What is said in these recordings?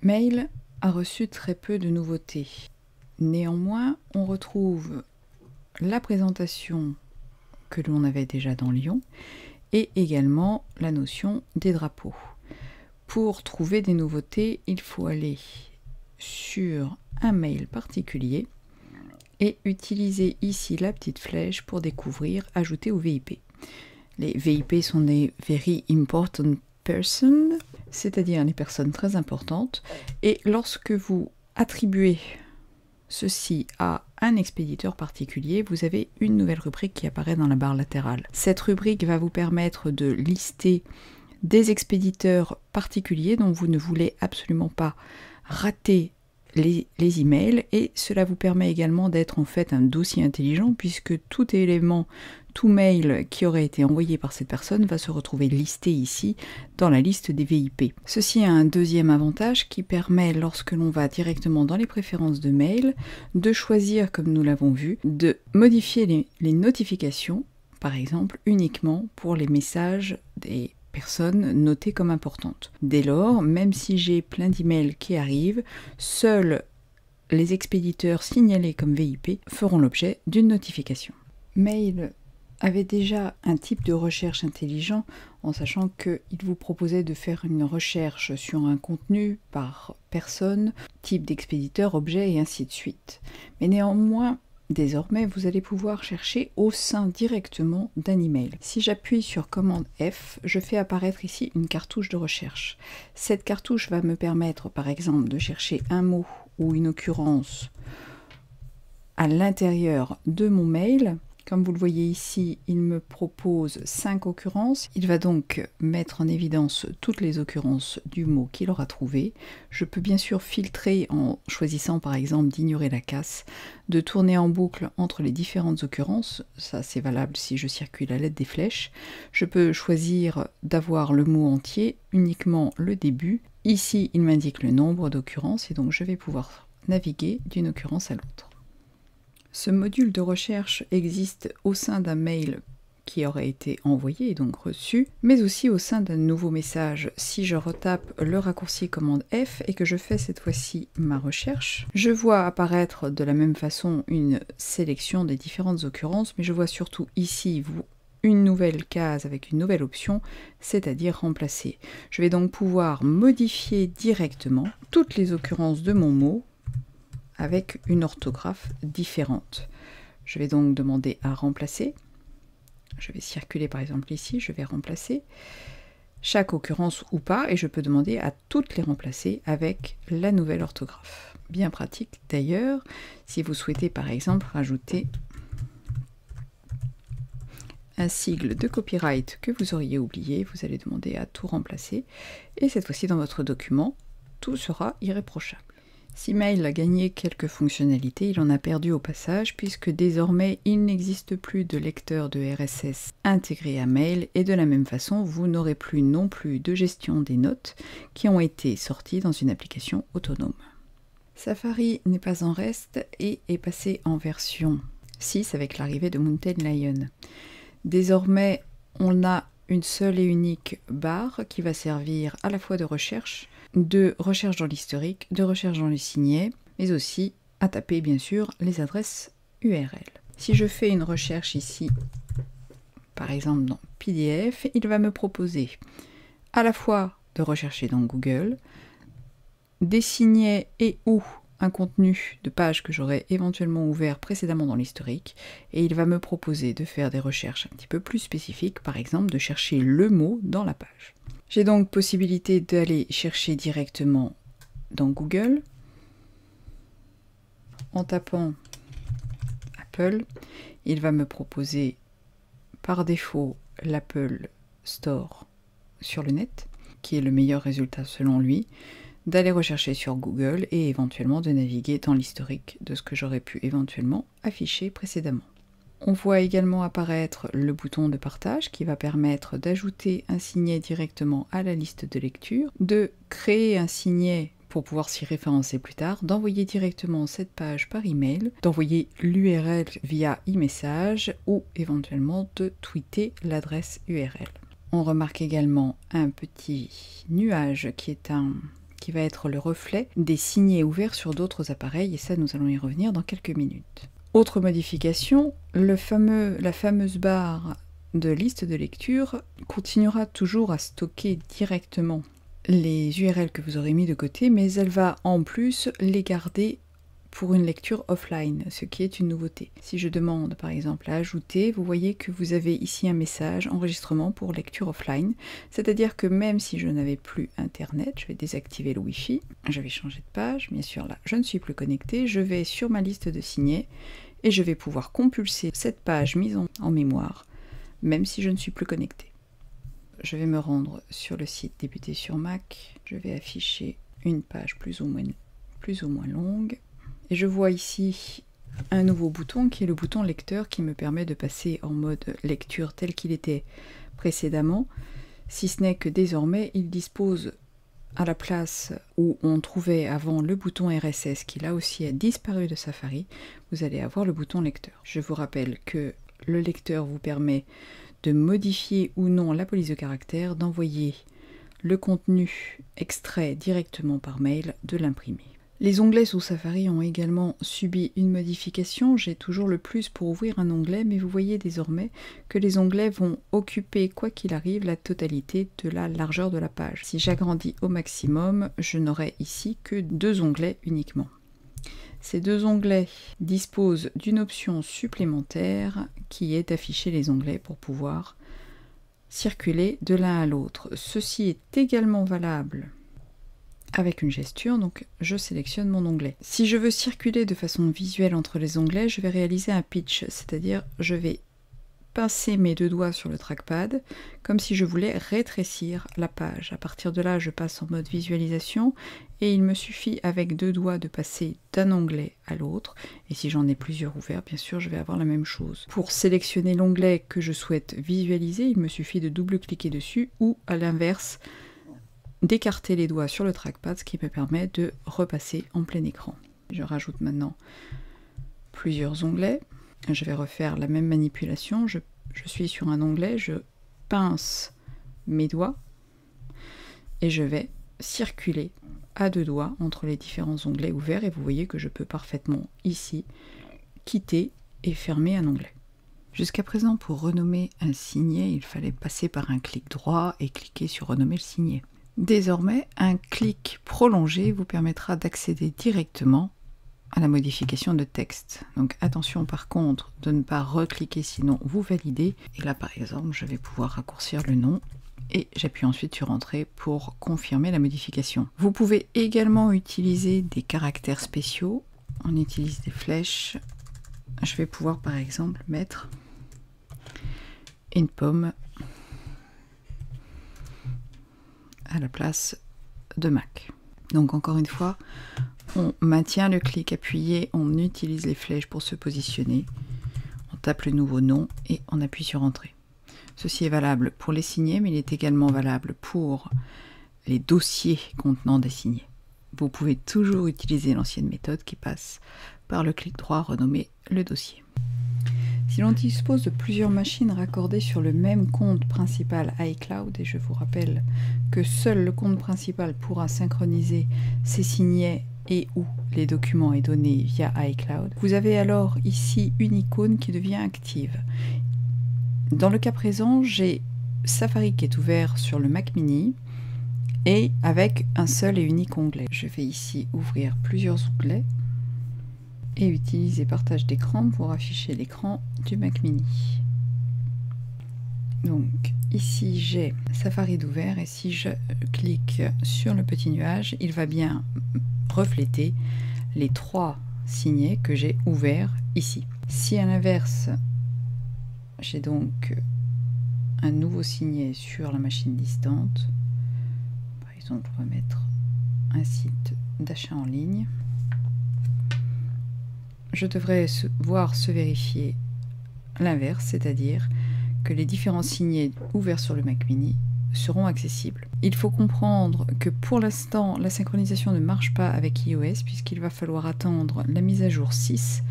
Mail a reçu très peu de nouveautés. Néanmoins, on retrouve la présentation que l'on avait déjà dans Lyon et également la notion des drapeaux. Pour trouver des nouveautés, il faut aller sur un mail particulier et utiliser ici la petite flèche pour découvrir « Ajouter au VIP ». Les VIP sont des Very Important Person, c'est-à-dire les personnes très importantes, et lorsque vous attribuez ceci à un expéditeur particulier, vous avez une nouvelle rubrique qui apparaît dans la barre latérale. Cette rubrique va vous permettre de lister des expéditeurs particuliers dont vous ne voulez absolument pas rater les emails, et cela vous permet également d'être en fait un dossier intelligent puisque tout élément, tout mail qui aurait été envoyé par cette personne va se retrouver listé ici dans la liste des VIP. Ceci a un deuxième avantage qui permet, lorsque l'on va directement dans les préférences de mail, de choisir, comme nous l'avons vu, de modifier les notifications, par exemple uniquement pour les messages des personnes notées comme importantes. Dès lors, même si j'ai plein d'emails qui arrivent, seuls les expéditeurs signalés comme VIP feront l'objet d'une notification. Mail avait déjà un type de recherche intelligent en sachant qu'il vous proposait de faire une recherche sur un contenu par personne, type d'expéditeur, objet et ainsi de suite. Mais néanmoins, désormais, vous allez pouvoir chercher au sein directement d'un email. Si j'appuie sur commande F, je fais apparaître ici une cartouche de recherche. Cette cartouche va me permettre, par exemple, de chercher un mot ou une occurrence à l'intérieur de mon mail. Comme vous le voyez ici, il me propose 5 occurrences. Il va donc mettre en évidence toutes les occurrences du mot qu'il aura trouvé. Je peux bien sûr filtrer en choisissant par exemple d'ignorer la casse, de tourner en boucle entre les différentes occurrences. Ça c'est valable si je circule à l'aide des flèches. Je peux choisir d'avoir le mot entier, uniquement le début. Ici, il m'indique le nombre d'occurrences et donc je vais pouvoir naviguer d'une occurrence à l'autre. Ce module de recherche existe au sein d'un mail qui aurait été envoyé et donc reçu, mais aussi au sein d'un nouveau message. Si je retape le raccourci commande F et que je fais cette fois-ci ma recherche, je vois apparaître de la même façon une sélection des différentes occurrences, mais je vois surtout ici une nouvelle case avec une nouvelle option, c'est-à-dire remplacer. Je vais donc pouvoir modifier directement toutes les occurrences de mon mot avec une orthographe différente. Je vais donc demander à remplacer. Je vais circuler par exemple ici, je vais remplacer chaque occurrence ou pas, et je peux demander à toutes les remplacer avec la nouvelle orthographe. Bien pratique d'ailleurs, si vous souhaitez par exemple rajouter un sigle de copyright que vous auriez oublié, vous allez demander à tout remplacer, et cette fois-ci dans votre document, tout sera irréprochable. Si Mail a gagné quelques fonctionnalités, il en a perdu au passage puisque désormais il n'existe plus de lecteur de RSS intégré à Mail et de la même façon vous n'aurez plus non plus de gestion des notes qui ont été sorties dans une application autonome. Safari n'est pas en reste et est passé en version 6 avec l'arrivée de Mountain Lion. Désormais on a une seule et unique barre qui va servir à la fois de recherche dans l'historique, de recherche dans les signets, mais aussi à taper bien sûr les adresses URL. Si je fais une recherche ici, par exemple dans PDF, il va me proposer à la fois de rechercher dans Google, des signets et ou un contenu de page que j'aurais éventuellement ouvert précédemment dans l'historique, et il va me proposer de faire des recherches un petit peu plus spécifiques, par exemple de chercher le mot dans la page. J'ai donc possibilité d'aller chercher directement dans Google en tapant Apple. Il va me proposer par défaut l'Apple Store sur le net, qui est le meilleur résultat selon lui, d'aller rechercher sur Google et éventuellement de naviguer dans l'historique de ce que j'aurais pu éventuellement afficher précédemment. On voit également apparaître le bouton de partage qui va permettre d'ajouter un signet directement à la liste de lecture, de créer un signet pour pouvoir s'y référencer plus tard, d'envoyer directement cette page par email, d'envoyer l'URL via e-message ou éventuellement de tweeter l'adresse URL. On remarque également un petit nuage qui qui va être le reflet des signets ouverts sur d'autres appareils, et ça nous allons y revenir dans quelques minutes. Autre modification, la fameuse barre de liste de lecture continuera toujours à stocker directement les URL que vous aurez mis de côté, mais elle va en plus les garder pour une lecture offline, ce qui est une nouveauté. Si je demande par exemple à ajouter, vous voyez que vous avez ici un message enregistrement pour lecture offline, c'est-à-dire que même si je n'avais plus internet, je vais désactiver le Wi-Fi, je vais changer de page, bien sûr là je ne suis plus connecté, je vais sur ma liste de signets et je vais pouvoir compulser cette page mise en mémoire, même si je ne suis plus connecté. Je vais me rendre sur le site Débuter sur Mac, je vais afficher une page plus ou moins longue, et je vois ici un nouveau bouton qui est le bouton lecteur qui me permet de passer en mode lecture tel qu'il était précédemment, si ce n'est que désormais il dispose à la place où on trouvait avant le bouton RSS qui là aussi a disparu de Safari, vous allez avoir le bouton lecteur. Je vous rappelle que le lecteur vous permet de modifier ou non la police de caractère, d'envoyer le contenu extrait directement par mail, de l'imprimer. Les onglets sous Safari ont également subi une modification. J'ai toujours le plus pour ouvrir un onglet, mais vous voyez désormais que les onglets vont occuper, quoi qu'il arrive, la totalité de la largeur de la page. Si j'agrandis au maximum, je n'aurai ici que 2 onglets uniquement. Ces 2 onglets disposent d'une option supplémentaire qui est d'afficher les onglets pour pouvoir circuler de l'un à l'autre. Ceci est également valable avec une gesture, donc je sélectionne mon onglet. Si je veux circuler de façon visuelle entre les onglets, je vais réaliser un pitch, c'est-à-dire je vais pincer mes 2 doigts sur le trackpad comme si je voulais rétrécir la page. À partir de là, je passe en mode visualisation et il me suffit avec 2 doigts de passer d'un onglet à l'autre, et si j'en ai plusieurs ouverts, bien sûr, je vais avoir la même chose. Pour sélectionner l'onglet que je souhaite visualiser, il me suffit de double-cliquer dessus ou à l'inverse, d'écarter les doigts sur le trackpad, ce qui me permet de repasser en plein écran. Je rajoute maintenant plusieurs onglets. Je vais refaire la même manipulation. Je suis sur un onglet, je pince mes doigts et je vais circuler à 2 doigts entre les différents onglets ouverts, et vous voyez que je peux parfaitement ici quitter et fermer un onglet. Jusqu'à présent, pour renommer un signet, il fallait passer par un clic droit et cliquer sur renommer le signet. Désormais, un clic prolongé vous permettra d'accéder directement à la modification de texte. Donc attention par contre de ne pas recliquer, sinon vous validez. Et là par exemple, je vais pouvoir raccourcir le nom et j'appuie ensuite sur Entrée pour confirmer la modification. Vous pouvez également utiliser des caractères spéciaux. On utilise des flèches. Je vais pouvoir par exemple mettre une pomme à la place de Mac. Donc encore une fois, on maintient le clic appuyé, on utilise les flèches pour se positionner, on tape le nouveau nom et on appuie sur Entrée. Ceci est valable pour les signets, mais il est également valable pour les dossiers contenant des signets. Vous pouvez toujours utiliser l'ancienne méthode qui passe par le clic droit, renommer le dossier. Si l'on dispose de plusieurs machines raccordées sur le même compte principal iCloud, et je vous rappelle que seul le compte principal pourra synchroniser ses signets et ou les documents et données via iCloud, vous avez alors ici une icône qui devient active. Dans le cas présent, j'ai Safari qui est ouvert sur le Mac mini et avec un seul et unique onglet. Je vais ici ouvrir plusieurs onglets et utiliser partage d'écran pour afficher l'écran du Mac mini. Donc ici j'ai Safari d'ouvert, et si je clique sur le petit nuage, il va bien refléter les 3 signets que j'ai ouverts ici. Si à l'inverse, j'ai donc un nouveau signet sur la machine distante, par exemple on va mettre un site d'achat en ligne, je devrais voir se vérifier l'inverse, c'est-à-dire que les différents signets ouverts sur le Mac mini seront accessibles. Il faut comprendre que pour l'instant, la synchronisation ne marche pas avec iOS, puisqu'il va falloir attendre la mise à jour 6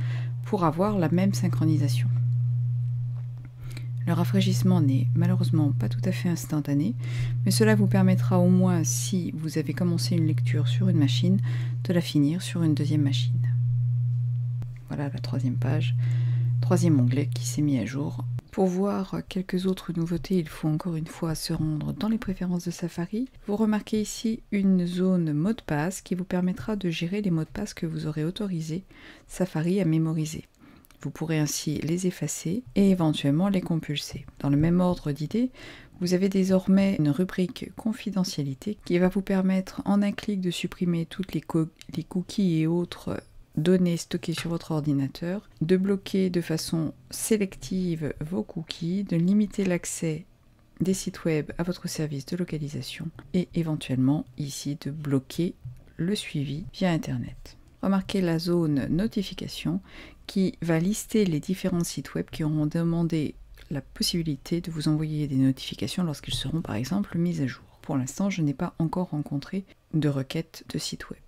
pour avoir la même synchronisation. Le rafraîchissement n'est malheureusement pas tout à fait instantané, mais cela vous permettra au moins, si vous avez commencé une lecture sur une machine, de la finir sur une deuxième machine. Voilà la troisième page, troisième onglet qui s'est mis à jour. Pour voir quelques autres nouveautés, il faut encore une fois se rendre dans les préférences de Safari. Vous remarquez ici une zone mot de passe qui vous permettra de gérer les mots de passe que vous aurez autorisé Safari à mémoriser. Vous pourrez ainsi les effacer et éventuellement les compulser. Dans le même ordre d'idées, vous avez désormais une rubrique confidentialité qui va vous permettre en un clic de supprimer toutes les cookies et autres données stockées sur votre ordinateur, de bloquer de façon sélective vos cookies, de limiter l'accès des sites web à votre service de localisation et éventuellement ici de bloquer le suivi via Internet. Remarquez la zone notification qui va lister les différents sites web qui auront demandé la possibilité de vous envoyer des notifications lorsqu'ils seront par exemple mis à jour. Pour l'instant, je n'ai pas encore rencontré de requête de site web.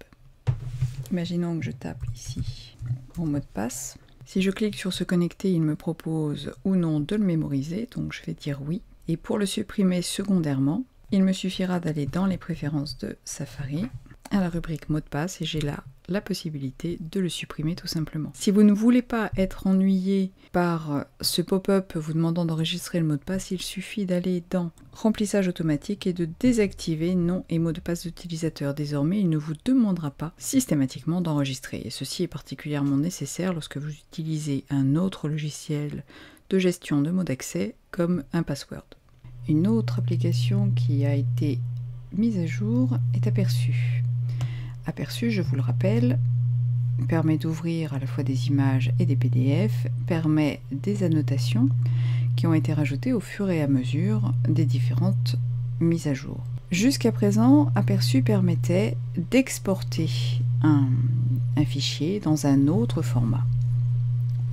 Imaginons que je tape ici mon mot de passe. Si je clique sur se connecter, il me propose ou non de le mémoriser, donc je vais dire oui. Et pour le supprimer secondairement, il me suffira d'aller dans les préférences de Safari, à la rubrique mot de passe, et j'ai là la possibilité de le supprimer tout simplement. Si vous ne voulez pas être ennuyé par ce pop-up vous demandant d'enregistrer le mot de passe, il suffit d'aller dans remplissage automatique et de désactiver nom et mot de passe d'utilisateur. Désormais, il ne vous demandera pas systématiquement d'enregistrer. Et ceci est particulièrement nécessaire lorsque vous utilisez un autre logiciel de gestion de mots d'accès comme un password. Une autre application qui a été mise à jour est Aperçu. Aperçu, je vous le rappelle, permet d'ouvrir à la fois des images et des PDF, permet des annotations qui ont été rajoutées au fur et à mesure des différentes mises à jour. Jusqu'à présent, Aperçu permettait d'exporter un fichier dans un autre format.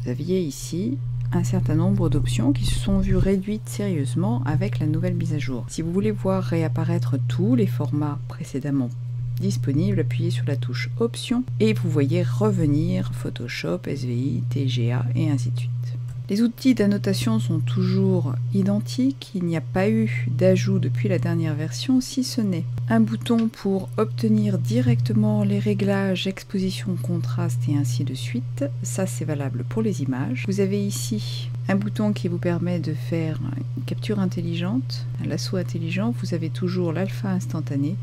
Vous aviez ici un certain nombre d'options qui se sont vues réduites sérieusement avec la nouvelle mise à jour. Si vous voulez voir réapparaître tous les formats précédemment disponible, appuyez sur la touche Options et vous voyez revenir Photoshop, SVI, TGA et ainsi de suite. Les outils d'annotation sont toujours identiques, il n'y a pas eu d'ajout depuis la dernière version, si ce n'est un bouton pour obtenir directement les réglages, exposition, contraste et ainsi de suite. Ça c'est valable pour les images. Vous avez ici un bouton qui vous permet de faire une capture intelligente, un lasso intelligent. Vous avez toujours l'alpha instantané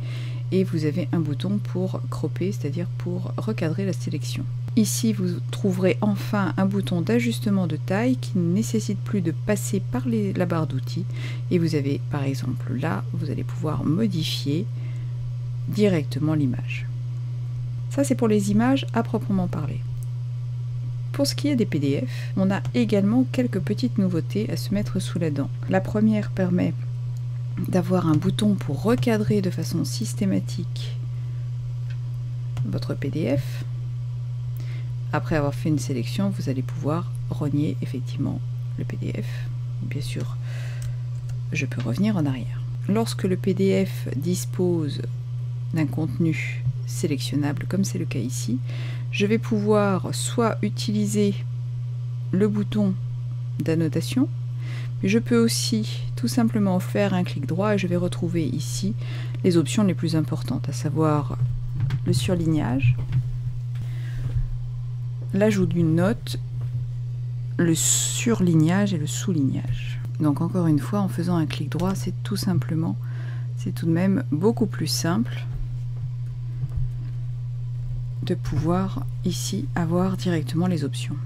et vous avez un bouton pour cropper, c'est-à-dire pour recadrer la sélection. Ici, vous trouverez enfin un bouton d'ajustement de taille qui ne nécessite plus de passer par la barre d'outils. Et vous avez, par exemple, là, vous allez pouvoir modifier directement l'image. Ça, c'est pour les images à proprement parler. Pour ce qui est des PDF, on a également quelques petites nouveautés à se mettre sous la dent. La première permet d'avoir un bouton pour recadrer de façon systématique votre PDF. Après avoir fait une sélection, vous allez pouvoir rogner effectivement le PDF. Bien sûr, je peux revenir en arrière. Lorsque le PDF dispose d'un contenu sélectionnable, comme c'est le cas ici, je vais pouvoir soit utiliser le bouton d'annotation, mais je peux aussi tout simplement faire un clic droit et je vais retrouver ici les options les plus importantes, à savoir le surlignage, l'ajout d'une note, le surlignage et le soulignage. Donc encore une fois, en faisant un clic droit, c'est tout de même beaucoup plus simple de pouvoir ici avoir directement les options.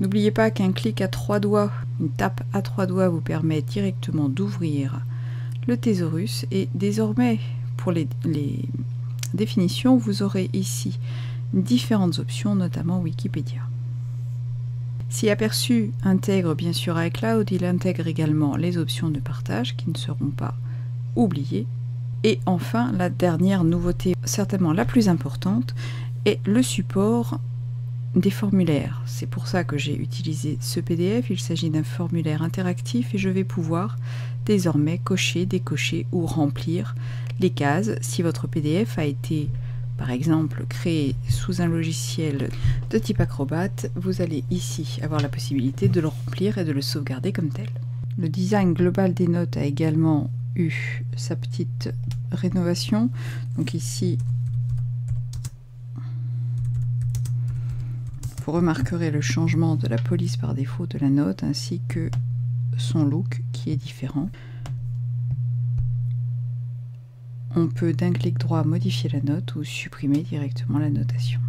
N'oubliez pas qu'un clic à 3 doigts, une tape à 3 doigts vous permet directement d'ouvrir le thésaurus et désormais pour les définitions, vous aurez ici différentes options, notamment Wikipédia. Si Aperçu intègre bien sûr iCloud, il intègre également les options de partage qui ne seront pas oubliées. Et enfin, la dernière nouveauté, certainement la plus importante, est le support des formulaires. C'est pour ça que j'ai utilisé ce PDF. Il s'agit d'un formulaire interactif et je vais pouvoir désormais cocher, décocher ou remplir les cases si votre PDF a été par exemple créé sous un logiciel de type Acrobat, vous allez ici avoir la possibilité de le remplir et de le sauvegarder comme tel. Le design global des notes a également eu sa petite rénovation. Donc ici, vous remarquerez le changement de la police par défaut de la note ainsi que son look qui est différent. On peut d'un clic droit modifier la note ou supprimer directement la notation.